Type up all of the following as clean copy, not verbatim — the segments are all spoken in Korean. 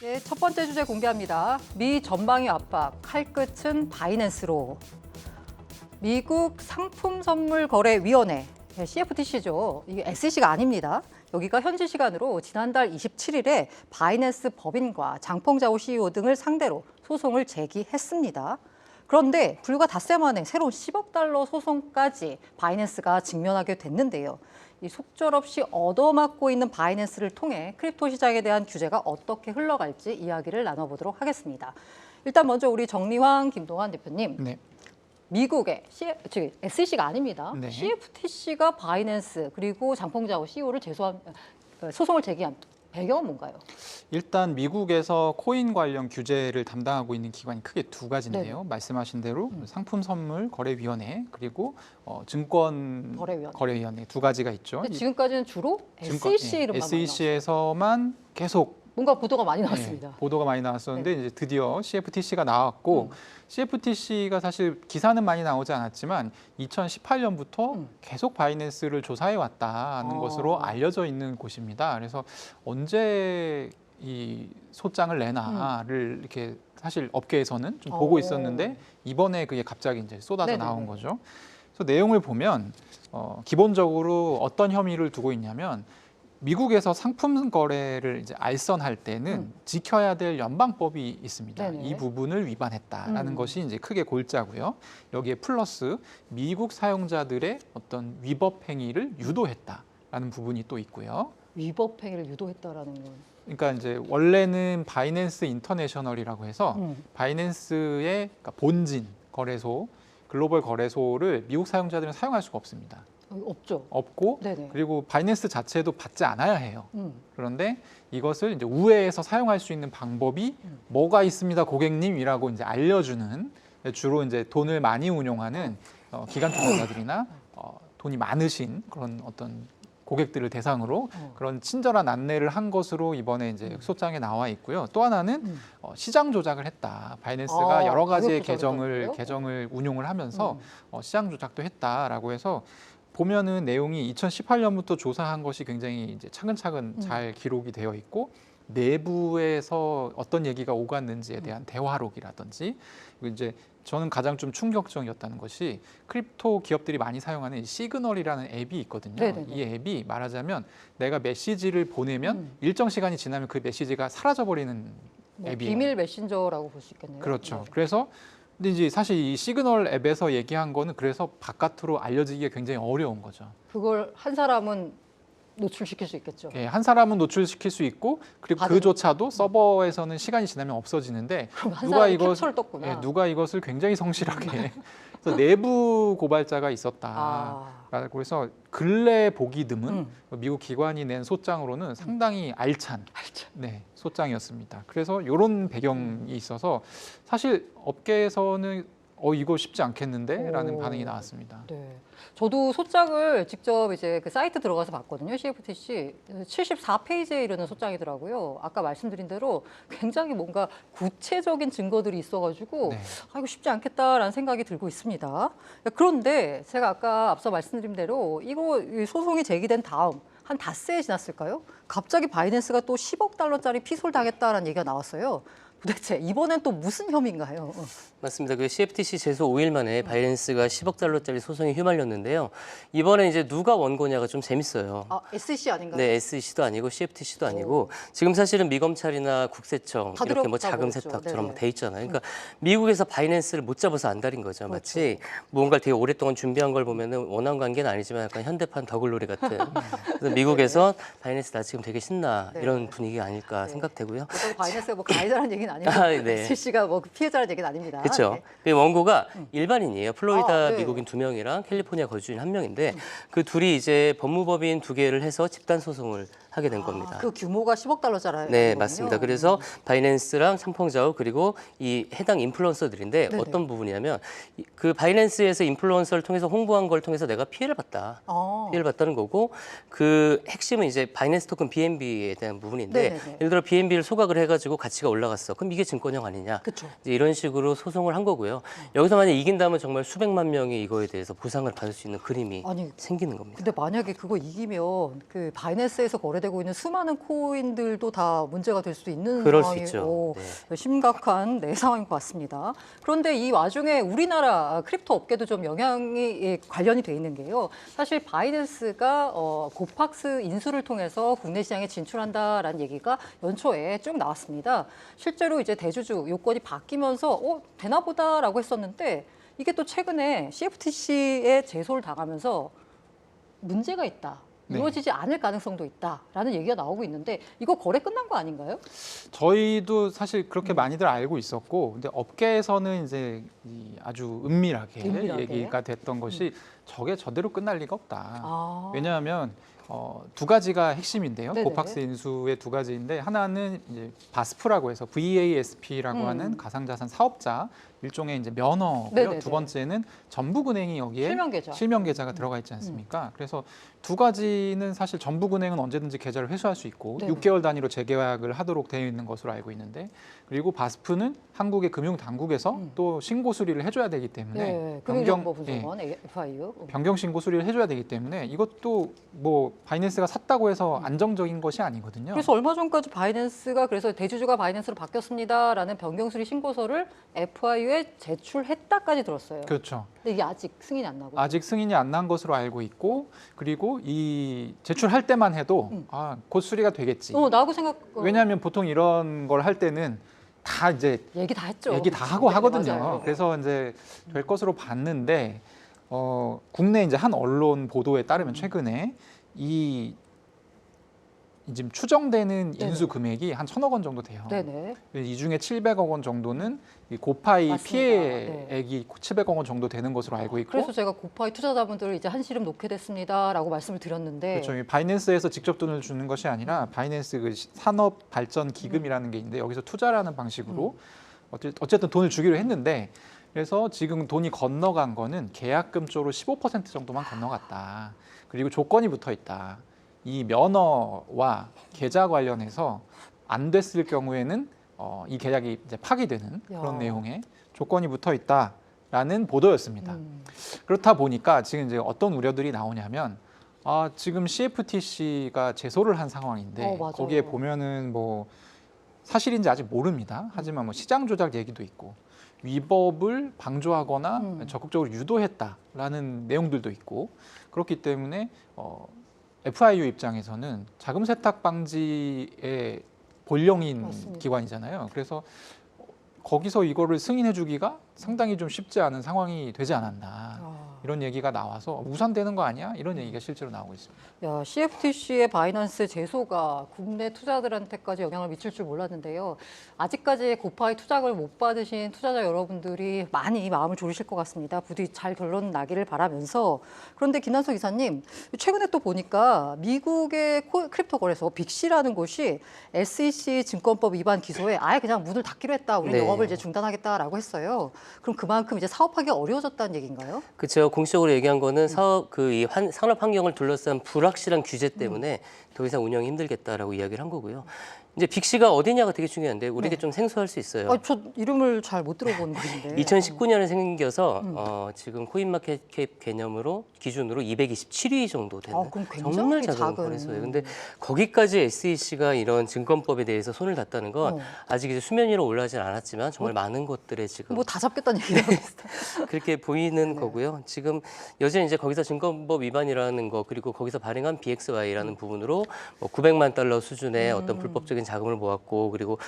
네, 첫 번째 주제 공개합니다. 미 전방위 압박, 칼끝은 바이낸스로. 미국 상품선물거래위원회, CFTC죠. 이게 SEC가 아닙니다. 여기가 현지 시간으로 지난달 27일에 바이낸스 법인과 장펑자오 CEO 등을 상대로 소송을 제기했습니다. 그런데 불과 닷새 만에 새로운 10억 달러 소송까지 바이낸스가 직면하게 됐는데요. 이 속절없이 얻어맞고 있는 바이낸스를 통해 크립토 시장에 대한 규제가 어떻게 흘러갈지 이야기를 나눠보도록 하겠습니다. 일단 먼저 우리 정리황, 김동환 대표님. 네. 미국의 SEC가 아닙니다. 네. CFTC가 바이낸스 그리고 장펑자오 CEO를 소송을 제기한 배경은 뭔가요? 일단 미국에서 코인 관련 규제를 담당하고 있는 기관이 크게 두 가지인데요. 네. 말씀하신 대로 상품선물거래위원회 그리고 증권거래위원회 두 가지가 있죠. 근데 지금까지는 주로 SEC 이름만 많이 SEC에서만 계속 뭔가 보도가 많이 나왔습니다. 보도가 많이 나왔었는데 이제 드디어 CFTC가 나왔고 CFTC가 사실 기사는 많이 나오지 않았지만 2018년부터 계속 바이낸스를 조사해 왔다는 것으로 알려져 있는 곳입니다. 그래서 언제 이 소장을 내나를 이렇게 사실 업계에서는 좀 보고 있었는데 이번에 그게 갑자기 이제 쏟아져 네네네. 나온 거죠. 그래서 내용을 보면 기본적으로 어떤 혐의를 두고 있냐면 미국에서 상품 거래를 이제 알선할 때는 지켜야 될 연방법이 있습니다. 네네. 이 부분을 위반했다라는 것이 이제 크게 골자고요. 여기에 플러스 미국 사용자들의 어떤 위법 행위를 유도했다라는 부분이 또 있고요. 위법 행위를 유도했다라는 건. 그러니까 이제 원래는 바이낸스 인터내셔널이라고 해서 바이낸스의 그러니까 본진 거래소, 글로벌 거래소를 미국 사용자들은 사용할 수가 없습니다. 없죠. 없고 네네. 그리고 바이낸스 자체도 받지 않아야 해요. 그런데 이것을 이제 우회해서 사용할 수 있는 방법이 뭐가 있습니다, 고객님이라고 이제 알려주는 주로 이제 돈을 많이 운용하는 기관 투자자들이나 돈이 많으신 그런 어떤 고객들을 대상으로 그런 친절한 안내를 한 것으로 이번에 이제 소장에 나와 있고요. 또 하나는 시장 조작을 했다. 바이낸스가 여러 가지의 가격 조작을 계정을 운용을 하면서 시장 조작도 했다라고 해서 보면은 내용이 2018년부터 조사한 것이 굉장히 이제 차근차근 잘 기록이 되어 있고 내부에서 어떤 얘기가 오갔는지에 대한 대화록이라든지 그리고 이제 저는 가장 좀 충격적이었다는 것이 크립토 기업들이 많이 사용하는 이 시그널이라는 앱이 있거든요. 네네네. 이 앱이 말하자면 내가 메시지를 보내면 일정 시간이 지나면 그 메시지가 사라져버리는 앱이에요. 비밀 메신저라고 볼 수 있겠네요. 그렇죠. 네. 그래서 근데 이제 사실 이 시그널 앱에서 얘기한 거는 그래서 바깥으로 알려지기가 굉장히 어려운 거죠. 그걸 한 사람은 노출시킬 수 있겠죠. 예, 한 사람은 노출시킬 수 있고 그리고 그조차도 서버에서는 시간이 지나면 없어지는데 그럼 한 사람이 캡처를 떴구나. 예, 누가 이것을 굉장히 성실하게 그래서 내부 고발자가 있었다. 아. 라고 해서 근래 보기 드문 미국 기관이 낸 소장으로는 상당히 알찬 네, 소장이었습니다. 그래서 이런 배경이 있어서 사실 업계에서는 이거 쉽지 않겠는데라는 반응이 나왔습니다. 네. 저도 소장을 직접 이제 그 사이트 들어가서 봤거든요. CFTC 74페이지에 이르는 소장이더라고요. 아까 말씀드린 대로 굉장히 뭔가 구체적인 증거들이 있어가지고 네. 이거 쉽지 않겠다라는 생각이 들고 있습니다. 그런데 제가 아까 앞서 말씀드린 대로 이 소송이 제기된 다음 한 닷새 지났을까요? 갑자기 바이낸스가 또 10억 달러짜리 피소를 당했다라는 얘기가 나왔어요. 도대체 이번엔 또 무슨 혐의인가요? 맞습니다. 그 CFTC 제소 5일 만에 바이낸스가 10억 달러짜리 소송에 휘말렸는데요. 이번에 이제 누가 원고냐가 좀 재밌어요. 아, SEC 아닌가요? 네, SEC도 아니고 CFTC도 아니고 지금 사실은 미검찰이나 국세청 다 이렇게 뭐 들어갔다고 자금 그랬죠. 세탁처럼 네네. 돼 있잖아요. 그러니까 미국에서 바이낸스를 못 잡아서 안달인 거죠. 마치 무언가를 되게 오랫동안 준비한 걸 보면은 원한 관계는 아니지만 약간 현대판 더글로리 같은. 그래서 미국에서 바이낸스 나 지금 되게 신나 이런 분위기가 아닐까 생각되고요. 또 바이낸스가 뭐 가해자라는 얘기는 아니고 네. SEC가 뭐 피해자라는 얘기는 아닙니다. 그렇죠. 네. 그 원고가 일반인이에요. 플로리다 네. 미국인 2명이랑 캘리포니아 거주인 1명인데 그 둘이 이제 법무법인 2개를 해서 집단 소송을 하게 된 겁니다. 그 규모가 10억 달러짜리. 네, 맞습니다. 그래서 바이낸스랑 상펑자오 그리고 이 해당 인플루언서들인데 네네. 어떤 부분이냐면 그 바이낸스에서 인플루언서를 통해서 홍보한 걸 통해서 내가 피해를 봤다. 피해를 봤다는 거고 그 핵심은 이제 바이낸스 토큰 BNB에 대한 부분인데 네네네. 예를 들어 BNB를 소각을 해가지고 가치가 올라갔어. 그럼 이게 증권형 아니냐? 그쵸. 이제 이런 식으로 소송을 한 거고요. 여기서 만약 이긴다면 정말 수백만 명이 이거에 대해서 보상을 받을 수 있는 그림이 아니, 생기는 겁니다. 근데 만약에 그거 이기면 그 바이낸스에서 거래되는 거래되고 있는 수많은 코인들도 다 문제가 될 수도 있는 그럴 수 상황이 있죠. 심각한 상황인 것 같습니다. 그런데 이 와중에 우리나라 크립토 업계도 좀 영향이 관련이 돼 있는 게요. 사실 바이낸스가 고팍스 인수를 통해서 국내 시장에 진출한다라는 얘기가 연초에 쭉 나왔습니다. 실제로 이제 대주주 요건이 바뀌면서 되나보다라고 했었는데 이게 또 최근에 CFTC에 제소를 당하면서 문제가 있다. 네. 이루어지지 않을 가능성도 있다라는 얘기가 나오고 있는데 이거 거래 끝난 거 아닌가요? 저희도 사실 그렇게 많이들 알고 있었고, 근데 업계에서는 이제 아주 은밀하게 얘기가 됐던 것이 저게 저대로 끝날 리가 없다. 왜냐하면 두 가지가 핵심인데요. 네네. 고팍스 인수의 두 가지인데 하나는 이제 바스프라고 해서 VASP라고 하는 가상자산 사업자 일종의 이제 면허고요. 네네네. 두 번째는 전북은행이 여기에 실명 계좌가 들어가 있지 않습니까? 그래서 두 가지는 사실 전북은행은 언제든지 계좌를 회수할 수 있고 네네. 6개월 단위로 재계약을 하도록 되어 있는 것으로 알고 있는데, 그리고 바스프는 한국의 금융 당국에서 또 신고 수리를 해줘야 되기 때문에 금융정보분석원 FIU 변경 신고 수리를 해줘야 되기 때문에 이것도 뭐 바이낸스가 샀다고 해서 안정적인 것이 아니거든요. 그래서 얼마 전까지 바이낸스가 그래서 대주주가 바이낸스로 바뀌었습니다라는 변경 수리 신고서를 FIU에 제출했다까지 들었어요. 그렇죠. 근데 이게 아직 승인이 안 나고. 아직 승인이 안 난 것으로 알고 있고, 그리고 이 제출할 때만 해도 곧 수리가 되겠지. 나하고 생각. 왜냐하면 보통 이런 걸 할 때는 다 이제 얘기 다 했죠. 얘기 다 하고 네, 하거든요. 맞아요. 그래서 이제 될 것으로 봤는데 국내 이제 한 언론 보도에 따르면 최근에 이 지금 추정되는 네네. 인수 금액이 한 1,000억 원 정도 돼요. 네네. 이 중에 700억 원 정도는 이 고파이 맞습니다. 피해액이 700억 원 정도 되는 것으로 알고 있고, 그래서 제가 고파이 투자자분들을 이제 한시름 놓게 됐습니다라고 말씀을 드렸는데. 그렇죠. 이 바이낸스에서 직접 돈을 주는 것이 아니라 바이낸스 그 산업 발전 기금이라는 게 있는데 여기서 투자라는 방식으로 어쨌든 돈을 주기로 했는데, 그래서 지금 돈이 건너간 거는 계약금 쪽으로 15% 정도만 건너갔다. 그리고 조건이 붙어 있다. 이 면허와 계좌 관련해서 안 됐을 경우에는 이 계약이 이제 파기되는 그런 내용의 조건이 붙어 있다라는 보도였습니다. 그렇다 보니까 지금 이제 어떤 우려들이 나오냐면 지금 CFTC가 제소를 한 상황인데 맞아요. 거기에 보면은 뭐 사실인지 아직 모릅니다. 하지만 뭐 시장 조작 얘기도 있고 위법을 방조하거나 적극적으로 유도했다라는 내용들도 있고, 그렇기 때문에 FIU 입장에서는 자금 세탁 방지의 본령인 맞습니다. 기관이잖아요. 그래서 거기서 이거를 승인해주기가 상당히 좀 쉽지 않은 상황이 되지 않았나. 이런 얘기가 나와서 무산되는 거 아니야? 이런 얘기가 실제로 나오고 있습니다. 야, CFTC의 바이낸스 제소가 국내 투자들한테까지 영향을 미칠 줄 몰랐는데요. 아직까지 고파이 투자금을 못 받으신 투자자 여러분들이 많이 마음을 졸이실 것 같습니다. 부디 잘 결론 나기를 바라면서. 그런데 김난석 이사님, 최근에 또 보니까 미국의 크립토 거래소 빅시라는 곳이 SEC 증권법 위반 기소에 아예 그냥 문을 닫기로 했다. 우리 네. 영업을 이제 중단하겠다라고 했어요. 그럼 그만큼 이제 사업하기 어려워졌다는 얘기인가요? 그렇죠. 공식적으로 얘기한 거는 사업 이 산업 환경을 둘러싼 불확실한 규제 때문에 더 이상 운영이 힘들겠다라고 이야기를 한 거고요. 이제 빅시가 어디냐가 되게 중요한데 우리에게 좀 생소할 수 있어요. 저 이름을 잘 못 들어본 곳인데. 2019년에 생겨서 지금 코인마켓캡 개념으로 기준으로 227위 정도 되는 그럼 굉장히 정말 작은 작은. 거래소예요. 근데 거기까지 SEC가 이런 증권법에 대해서 손을 놨다는 건 아직 이제 수면 위로 올라가진 않았지만 정말 많은 것들에 지금 뭐 다 잡겠다는 얘기가 그렇게 보이는 거고요. 지금 여전히 이제 거기서 증권법 위반이라는 거 그리고 거기서 발행한 BXY라는 부분으로 뭐 900만 달러 수준의 어떤 불법적인 자금을 모았고 그리고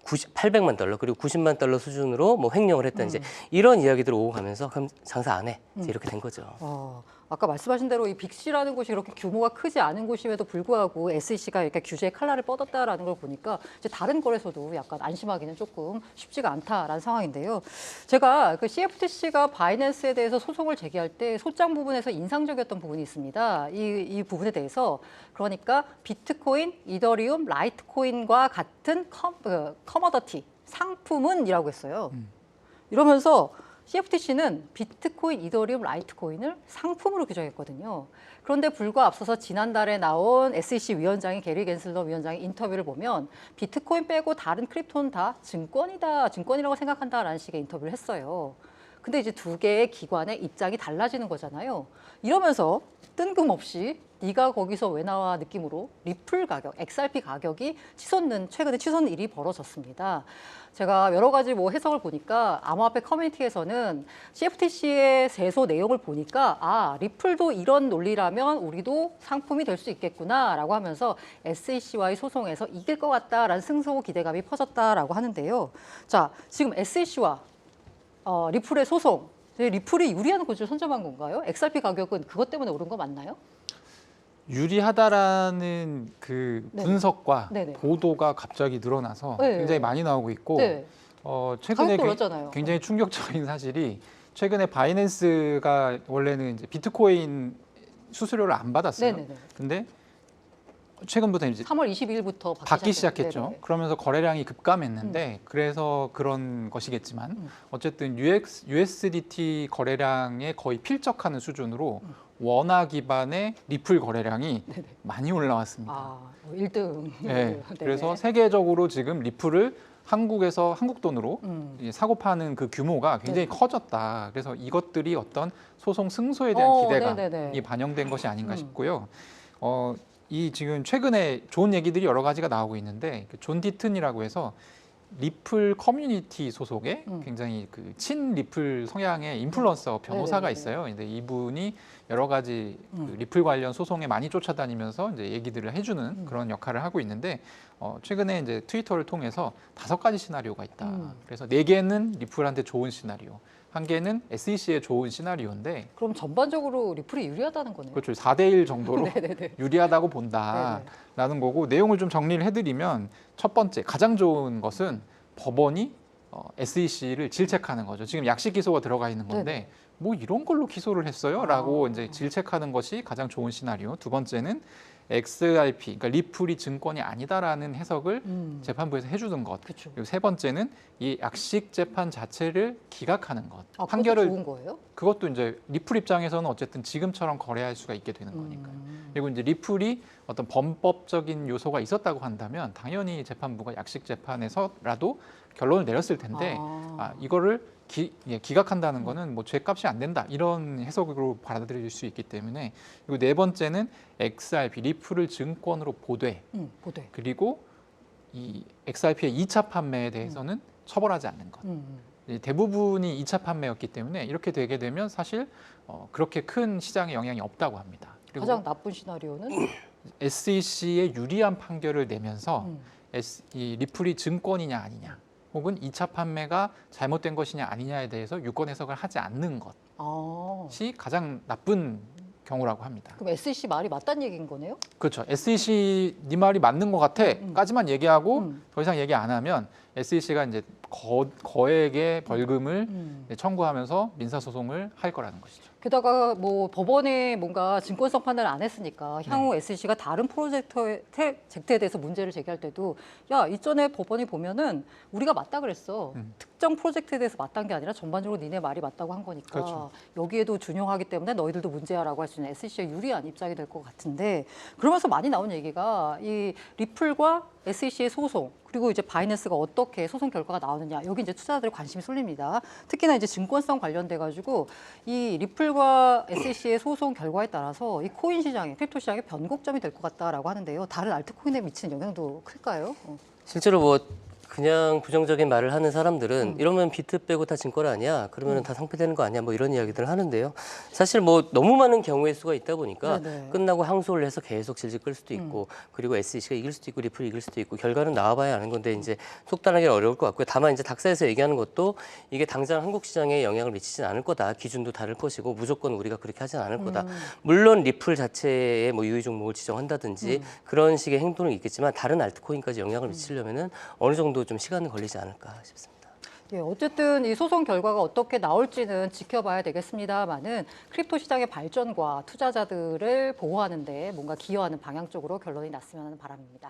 800만 달러 그리고 90만 달러 수준으로 뭐 횡령을 했다 이제 이런 이야기들 오고 가면서 그럼 장사 안 해. 이제 이렇게 된 거죠. 아까 말씀하신 대로 이 빅시라는 곳이 그렇게 규모가 크지 않은 곳임에도 불구하고 SEC가 이렇게 규제의 칼날을 뻗었다라는 걸 보니까 이제 다른 거래소도 약간 안심하기는 조금 쉽지가 않다라는 상황인데요. 제가 그 CFTC가 바이낸스에 대해서 소송을 제기할 때 소장 부분에서 인상적이었던 부분이 있습니다. 이 부분에 대해서 그러니까 비트코인, 이더리움, 라이트코인과 같은 커머더티 상품은이라고 했어요. 이러면서 CFTC는 비트코인, 이더리움, 라이트코인을 상품으로 규정했거든요. 그런데 불과 앞서서 지난달에 나온 SEC 위원장인 게리 겐슬러 위원장의 인터뷰를 보면 비트코인 빼고 다른 크립토는 다 증권이라고 생각한다라는 식의 인터뷰를 했어요. 근데 이제 두 개의 기관의 입장이 달라지는 거잖아요. 이러면서 뜬금없이 네가 거기서 왜 나와 느낌으로 리플 가격, XRP 가격이 최근에 치솟는 일이 벌어졌습니다. 제가 여러 가지 뭐 해석을 보니까 암호화폐 커뮤니티에서는 CFTC의 세소 내용을 보니까 아, 리플도 이런 논리라면 우리도 상품이 될 수 있겠구나라고 하면서 SEC와의 소송에서 이길 것 같다라는 승소 기대감이 퍼졌다라고 하는데요. 자, 지금 SEC와 리플의 소송, 리플이 유리한 구조를 선점한 건가요? XRP 가격은 그것 때문에 오른 거 맞나요? 유리하다라는 그 네. 분석과 네네. 보도가 갑자기 늘어나서 네. 굉장히 많이 나오고 있고 네. 최근에 가격도 올랐잖아요. 굉장히 충격적인 사실이 최근에 바이낸스가 원래는 이제 비트코인 수수료를 안 받았어요. 네네네. 근데 최근부터 이제 3월 22일부터 받기 시작했죠. 네네. 그러면서 거래량이 급감했는데 그래서 그런 것이겠지만 어쨌든 USDT 거래량에 거의 필적하는 수준으로 원화 기반의 리플 거래량이 많이 올라왔습니다. 아, 1등. 네, 그래서 세계적으로 지금 리플을 한국 돈으로 이제 사고 파는 그 규모가 굉장히 커졌다. 그래서 이것들이 어떤 소송 승소에 대한 기대감이 반영된 것이 아닌가 싶고요. 이 지금 최근에 좋은 얘기들이 여러 가지가 나오고 있는데 존 디튼이라고 해서 리플 커뮤니티 소속의 굉장히 그 친 리플 성향의 인플루언서 변호사가 있어요. 근데 이분이 여러 가지 그 리플 관련 소송에 많이 쫓아다니면서 이제 얘기들을 해주는 그런 역할을 하고 있는데 최근에 이제 트위터를 통해서 5가지 시나리오가 있다. 그래서 4개는 리플한테 좋은 시나리오, 1개는 SEC에 좋은 시나리오인데 그럼 전반적으로 리플이 유리하다는 거네요. 그렇죠. 4대1 정도로 네네네. 유리하다고 본다라는 거고 내용을 좀 정리를 해드리면 첫 번째 가장 좋은 것은 법원이 SEC를 질책하는 거죠. 지금 약식 기소가 들어가 있는 건데 네네. 뭐 이런 걸로 기소를 했어요?라고 이제 질책하는 것이 가장 좋은 시나리오. 두 번째는 XRP, 그러니까 리플이 증권이 아니다라는 해석을 재판부에서 해주는 것. 그쵸. 그리고 세 번째는 이 약식 재판 자체를 기각하는 것. 아, 그것도 좋은 거예요? 그것도 이제 리플 입장에서는 어쨌든 지금처럼 거래할 수가 있게 되는 거니까요. 그리고 이제 리플이 어떤 범법적인 요소가 있었다고 한다면 당연히 재판부가 약식 재판에서라도 결론을 내렸을 텐데 이거를 기각한다는 거는 뭐 죄값이 안 된다 이런 해석으로 받아들일 수 있기 때문에. 그리고 네 번째는 XRP 리플을 증권으로 보되 그리고 이 XRP의 2차 판매에 대해서는 처벌하지 않는 것. 대부분이 2차 판매였기 때문에 이렇게 되게 되면 사실 그렇게 큰 시장에 영향이 없다고 합니다. 그리고 가장 나쁜 시나리오는 SEC의 유리한 판결을 내면서 이 리플이 증권이냐 아니냐 혹은 2차 판매가 잘못된 것이냐 아니냐에 대해서 유권 해석을 하지 않는 것이 가장 나쁜 경우라고 합니다. 그럼 SEC 말이 맞다는 얘기인 거네요? 그렇죠. SEC 네 말이 맞는 것 같아.까지만 얘기하고 더 이상 얘기 안 하면 SEC가 이제 거액의 벌금을 청구하면서 민사소송을 할 거라는 것이죠. 게다가 뭐 법원에 뭔가 증권성 판단을 안 했으니까 향후 SEC가 다른 프로젝트에 대해서 문제를 제기할 때도 야, 이전에 법원이 보면은 우리가 맞다 그랬어. 특정 프로젝트에 대해서 맞다는 게 아니라 전반적으로 니네 말이 맞다고 한 거니까 그렇죠. 여기에도 준용하기 때문에 너희들도 문제야라고 할 수 있는 SEC의 유리한 입장이 될 것 같은데 그러면서 많이 나온 얘기가 이 리플과 SEC의 소송 그리고 이제 바이낸스가 어떻게 소송 결과가 나오느냐 여기 이제 투자자들의 관심이 쏠립니다. 특히나 이제 증권성 관련돼 가지고 이 리플과 SEC의 소송 결과에 따라서 이 코인 시장에 크립토 시장에 변곡점이 될 것 같다라고 하는데요. 다른 알트코인에 미치는 영향도 클까요? 실제로 뭐 그냥 부정적인 말을 하는 사람들은 이러면 비트 빼고 다 증권 아니야? 그러면 다 상폐되는 거 아니야? 뭐 이런 이야기들을 하는데요. 사실 뭐 너무 많은 경우의 수가 있다 보니까 끝나고 항소를 해서 계속 질질 끌 수도 있고 그리고 SEC가 이길 수도 있고 리플이 이길 수도 있고 결과는 나와봐야 아는 건데 이제 속단하기는 어려울 것 같고요. 다만 이제 닥사에서 얘기하는 것도 이게 당장 한국 시장에 영향을 미치진 않을 거다. 기준도 다를 것이고 무조건 우리가 그렇게 하진 않을 거다. 물론 리플 자체에 뭐 유의 종목을 지정한다든지 그런 식의 행동은 있겠지만 다른 알트코인까지 영향을 미치려면은 어느 정도 좀 시간이 걸리지 않을까 싶습니다. 예, 어쨌든 이 소송 결과가 어떻게 나올지는 지켜봐야 되겠습니다만은 크립토 시장의 발전과 투자자들을 보호하는 데 뭔가 기여하는 방향 쪽으로 결론이 났으면 하는 바람입니다.